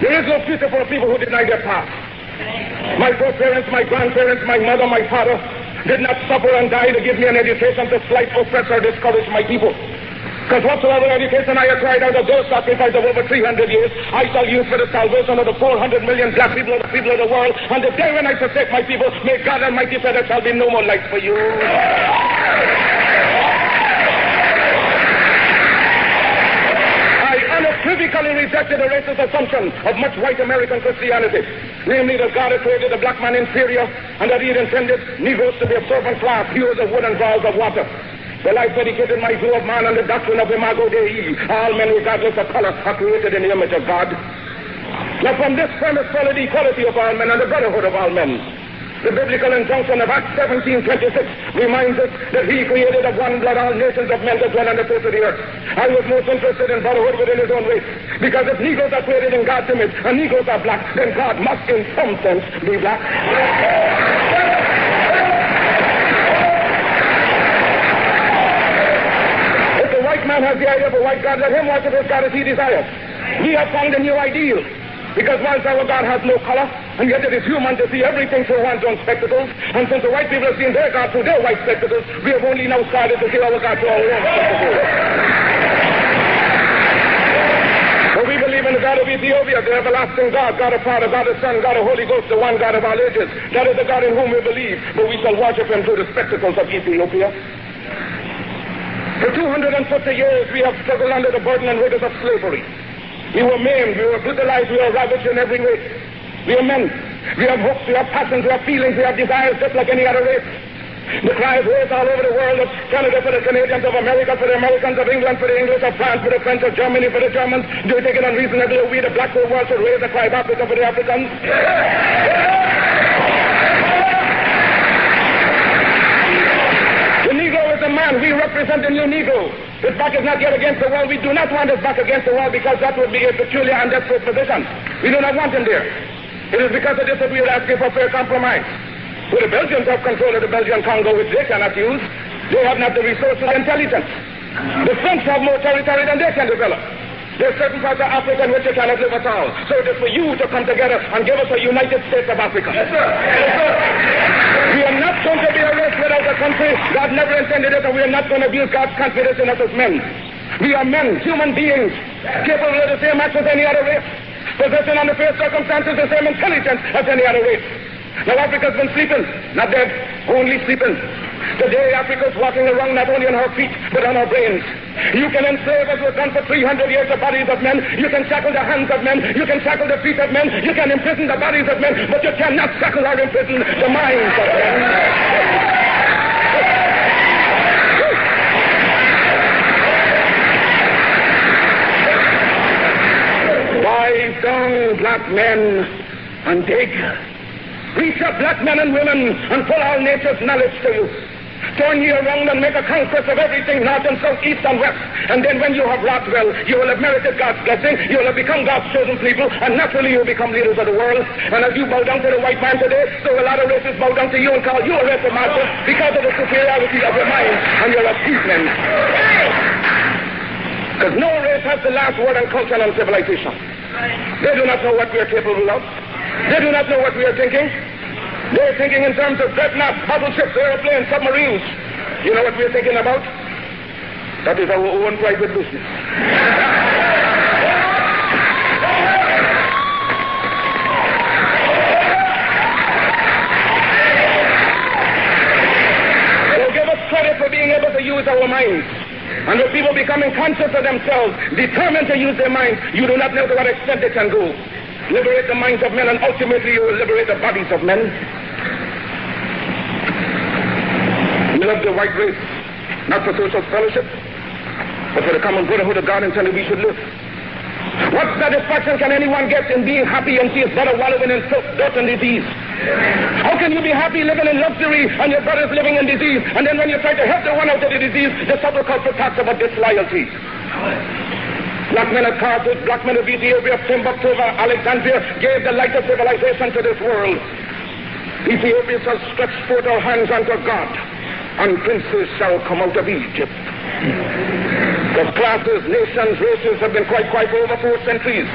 There is no future for people who deny their past. My foreparents, my grandparents, my mother, my father did not suffer and die to give me an education to slight, oppress, or discourage my people. Because whatsoever education I acquired out of those sacrifices of over 300 years, I shall use for the salvation of the 400 million black people of the world. And the day when I forsake my people, may God Almighty say there shall be no more light for you. I unequivocally rejected the racist assumption of much white American Christianity, namely that God had created the black man inferior and that he had intended Negroes to be a servant class, hewers of wood and balls of water. Well, I predicated my view of man on the doctrine of Imago Dei. All men, regardless of color, are created in the image of God. Now, from this premise followed the equality of all men and the brotherhood of all men. The biblical injunction of Acts 17:26 reminds us that he created of one blood all nations of men that dwell on the face of the earth. I was most interested in brotherhood within his own race, because if Negroes are created in God's image and Negroes are black, then God must in some sense be black. White man has the idea of a white God, let him worship his God as he desires. We have found a new ideal, because whilst our God has no color, and yet it is human to see everything through one's own spectacles, and since the white people have seen their God through their white spectacles, we have only now started to see our God through our own spectacles. For we believe in the God of Ethiopia, the everlasting God, God of Father, God of Son, God of Holy Ghost, the one God of all ages. That is the God in whom we believe, but we shall worship him through the spectacles of Ethiopia. For 250 years, we have struggled under the burden and rigors of slavery. We were maimed, we were brutalized, we were ravaged in every way. We are men. We have hopes, we have passions, we have feelings, we have desires just like any other race. The cry is raised all over the world of Canada for the Canadians, of America for the Americans, of England for the English, of France for the French, of Germany for the Germans. Do you think it unreasonable we, the black world, should raise the cry of Africa for the Africans? The Negro is a man. We represent the new Negro. His back is not yet against the wall. We do not want his back against the wall because that would be a peculiar and desperate position. We do not want him there. It is because of this that we are asking for fair compromise. Well, the Belgians have control of the Belgian Congo, which they cannot use. They have not the resources and intelligence. The French have more territory than they can develop. There are certain parts of Africa in which you cannot live at all. So it is for you to come together and give us a United States of Africa. Yes, sir. Yes, sir. We are not going to be a race without a country. God never intended it, and we are not going to abuse God's confidence in us as men. We are men, human beings, capable of the same acts as any other race, possessing under fair circumstances the same intelligence as any other race. Now Africa's been sleeping, not dead, only sleeping. Today Africa's walking around not only on her feet, but on her brains. You can enslave, as was done for 300 years, the bodies of men. You can shackle the hands of men. You can shackle the feet of men. You can imprison the bodies of men, but you cannot shackle or imprison the minds of men. Rise down, black men, and dig. Reach up, black men and women, and pull all nature's knowledge to you. Turn ye around and make a conquest of everything, north and south, east and west. And then when you have wrought well, you will have merited God's blessing, you will have become God's chosen people, and naturally you will become leaders of the world. And as you bow down to the white man today, so a lot of races bow down to you and call you a race of masters because of the superiority of your mind and your achievements. Because no race has the last word on culture and civilization. They do not know what we are capable of. They do not know what we are thinking. They're thinking in terms of dreadnoughts, battleships, airplanes, submarines. You know what we're thinking about? That is our own private business. So give us credit for being able to use our minds. And with people becoming conscious of themselves, determined to use their minds, you do not know to what extent they can go. Liberate the minds of men, and ultimately you will liberate the bodies of men. We love the white race, not for social fellowship, but for the common brotherhood of God intended we should live. What satisfaction can anyone get in being happy and see his brother wallowing in filth, dirt, and disease? How can you be happy living in luxury and your brother's living in disease, and then when you try to help the one out of the disease, the subtle culprit talks about disloyalty? Black men of Carthage, black men of Ethiopia, Timbuktu, Alexandria gave the light of civilization to this world. Ethiopia shall stretch forth her hands unto God, and princes shall come out of Egypt. Because classes, nations, races have been quite for over 4 centuries.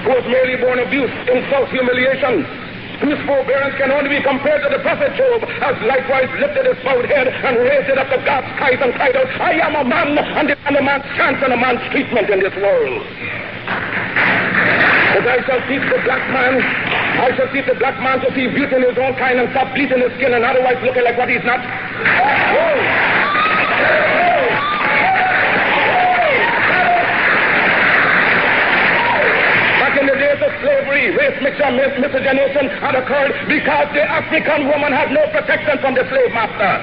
who was merely born abuse, insult, humiliation, whose forbearance can only be compared to the prophet Job, has likewise lifted his bowed head and raised it up to God's skies and cried out, I am a man, and demand a man's chance and a man's treatment in this world. But I shall teach the black man to see beauty in his own kind and stop bleaching his skin and otherwise looking like what he's not. Back in the days of slavery, race mixture and miscegenation had occurred because the African woman had no protection from the slave master.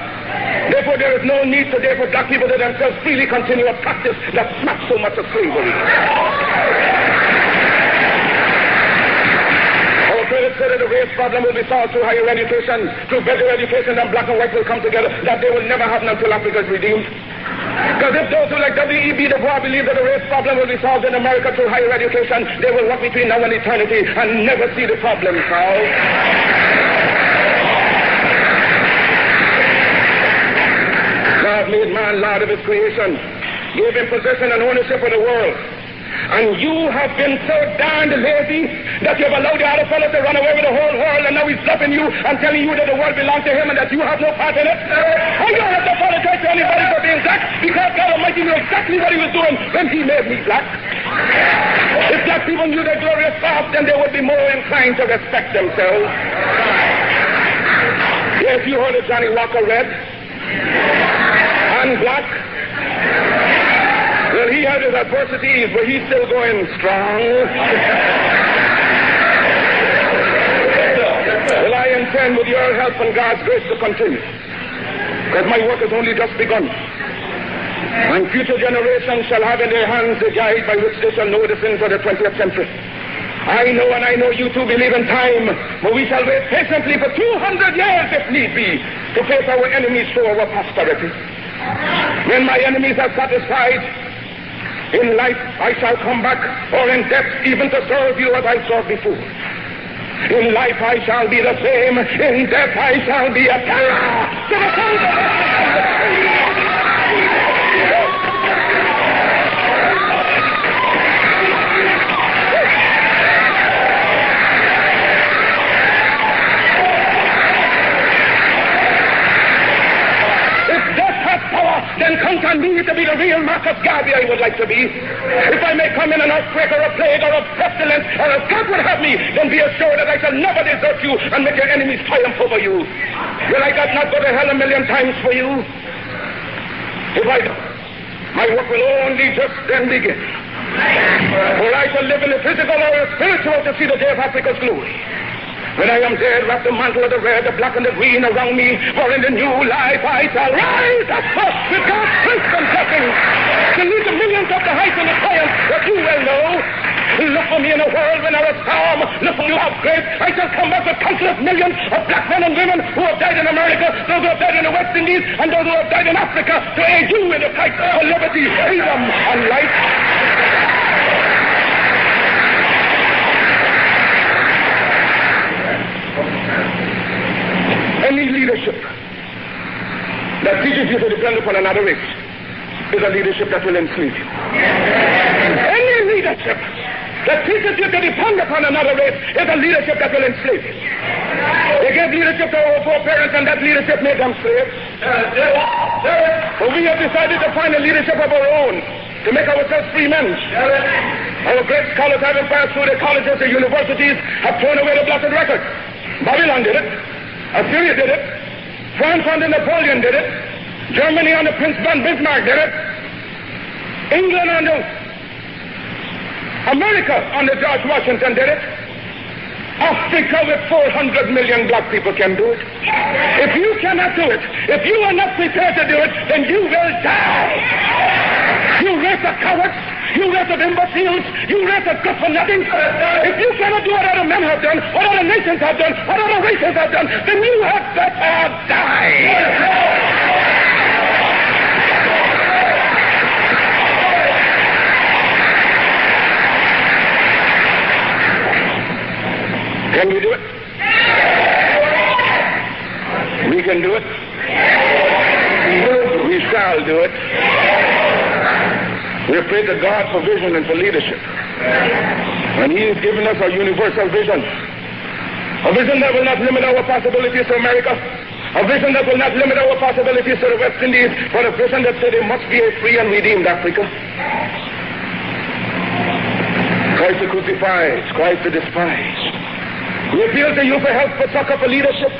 Therefore, there is no need today for black people to themselves freely continue a practice that smacks so much of slavery. Critics say that the race problem will be solved through higher education, through better education, and black and white will come together, that they will never happen until Africa is redeemed. Because if those who like W.E.B. Du Bois believe that the race problem will be solved in America through higher education, they will walk between now and eternity and never see the problem solved. God made man Lord of his creation, gave him possession and ownership of the world. And you have been so darned lazy that you have allowed the other fellow to run away with the whole world, and now he's bluffing you and telling you that the world belongs to him and that you have no part in it. And you don't have to apologize to anybody for being black, because God Almighty knew exactly what he was doing when he made me black. If black people knew their glorious past, then they would be more inclined to respect themselves. Yes, you heard of Johnny Walker Red and black. Well, he had his adversities, but he's still going strong. Well, I intend with your help and God's grace to continue, because my work has only just begun. And future generations shall have in their hands the guide by which they shall know the sins of the 20th century. I know, and I know you too believe in time, but we shall wait patiently for 200 years, if need be, to face our enemies to our posterity. When my enemies are satisfied, in life I shall come back, or in death even to serve you as I served before. In life I shall be the same, in death I shall be a terror to the souls of then count on me to be the real Marcus Garvey I would like to be. If I may come in an earthquake or a plague or a pestilence, or if God would have me, then be assured that I shall never desert you and make your enemies triumph over you. Will I not go to hell a million times for you? If I don't, my work will only just then begin. For I shall live in the physical or the spiritual to see the day of Africa's glory. When I am dead, wrap the mantle of the red, the black, and the green around me, for in the new life I shall rise up with God's strength and blessing to lead the millions up the heights and the triumph that you well know. Look for me in a world when there is storm. Look for you out great. I shall come back with countless millions of black men and women who have died in America, those who have died in the West Indies, and those who have died in Africa to aid you in the fight for liberty, freedom, and life. Any leadership that teaches you to depend upon another race is a leadership that will enslave you. Any leadership that teaches you to depend upon another race is a leadership that will enslave you. They gave leadership to our foreparents, and that leadership made them slaves. But we have decided to find a leadership of our own to make ourselves free men. Our great scholars, having passed through the colleges and universities, have thrown away the blessed record. Babylon did it. Assyria did it. France under Napoleon did it. Germany under Prince von Bismarck did it. England under America under George Washington did it. Africa with 400 million black people can do it. If you cannot do it, if you are not prepared to do it, then you will die. You race of cowards. You race of imbeciles, you race of good for nothing. If you cannot do what other men have done, what other nations have done, what other races have done, then you had better die. Can we do it? We can do it. We shall do it. We pray to God for vision and for leadership. And And he has given us a universal vision. A vision that will not limit our possibilities to America. A vision that will not limit our possibilities to the West Indies, but a vision that said there must be a free and redeemed Africa. Christ the crucified, Christ the despised. We appeal to you for help, for succor, for leadership.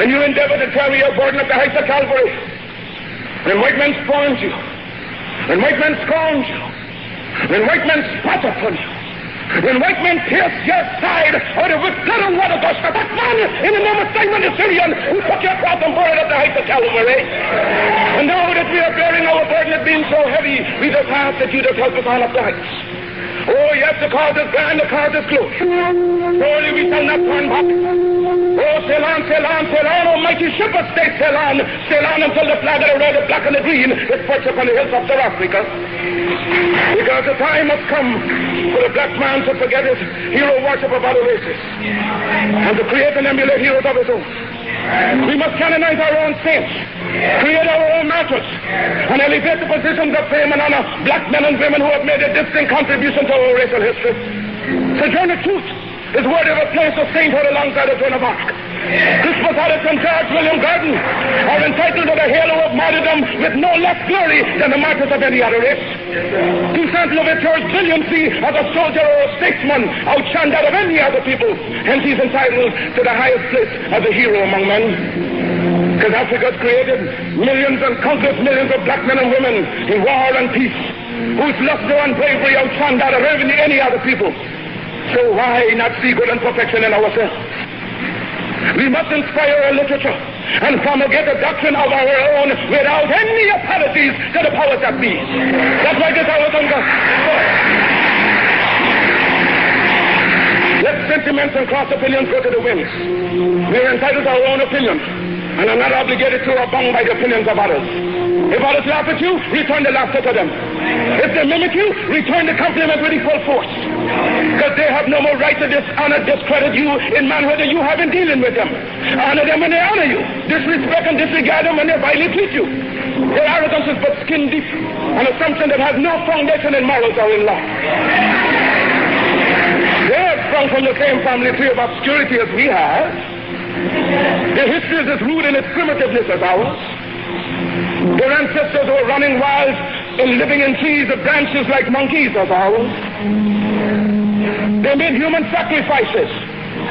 When you endeavor to carry your burden up the heights of Calvary, when white men scorned you, when white men scorned you, when white men spat upon you, when white men pierced your side out of with blood and water gush, that man in the name of Simon the Syrian who took your cross and bore it up the heights of Calvary. And now that we are bearing our burden, it being so heavy, we just ask that you just help us on up the heights. Oh, yes, the cause is grand, the cause is close. Surely we shall not turn back. Oh, sail on, sail on, sail on, almighty ship of state, sail on until the flag of the red, the black, and the green is perched upon the hills of South Africa. Because the time has come for the black man to forget his hero worship of other races and to create and emulate heroes of his own. We must canonize our own saints, create our own martyrs, and elevate the positions of fame and honor black men and women who have made a distinct contribution to our racial history. Sojourner Truth is worthy of a place of sainthood alongside the Joan of Arc. Christmas Harris and George William Gordon are entitled to the halo of martyrdom with no less glory than the martyrs of any other race. Toussaint Louverture's brilliancy as a soldier or a statesman outshone that of any other people, hence he's entitled to the highest place as a hero among men. Because Africa's created millions and countless millions of black men and women in war and peace, whose luster and bravery outshone that of any other people. So why not see good and perfection in ourselves? We must inspire our literature and promulgate a doctrine of our own without any apologies to the powers that be. That's why this hour comes up. Let sentiments and cross opinions go to the winds. We are entitled to our own opinions and are not obligated to or bound by the opinions of others. If others laugh at you, return the laughter to them. If they mimic you, return the compliment with equal force. Because they have no more right to dishonor, discredit you in manhood than you have in dealing with them. Honor them when they honor you. Disrespect and disregard them when they vilely treat you. Their arrogance is but skin deep, an assumption that has no foundation in morals or in law. They have sprung from the same family tree of obscurity as we have. Their history is as rude in its primitiveness as ours. Their ancestors were running wild and living in trees of branches like monkeys as ours. They made human sacrifices,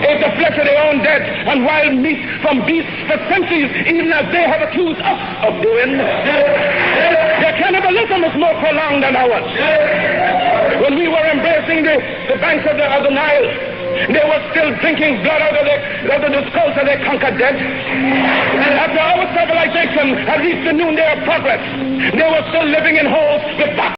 ate the flesh of their own dead and wild meat from beasts for centuries, even as they have accused us of doing. Their cannibalism is more prolonged than ours. When we were embracing the banks of the Nile, they were still drinking blood out of the skulls of their conquered dead. After our civilization had reached the noonday of progress, they were still living in holes with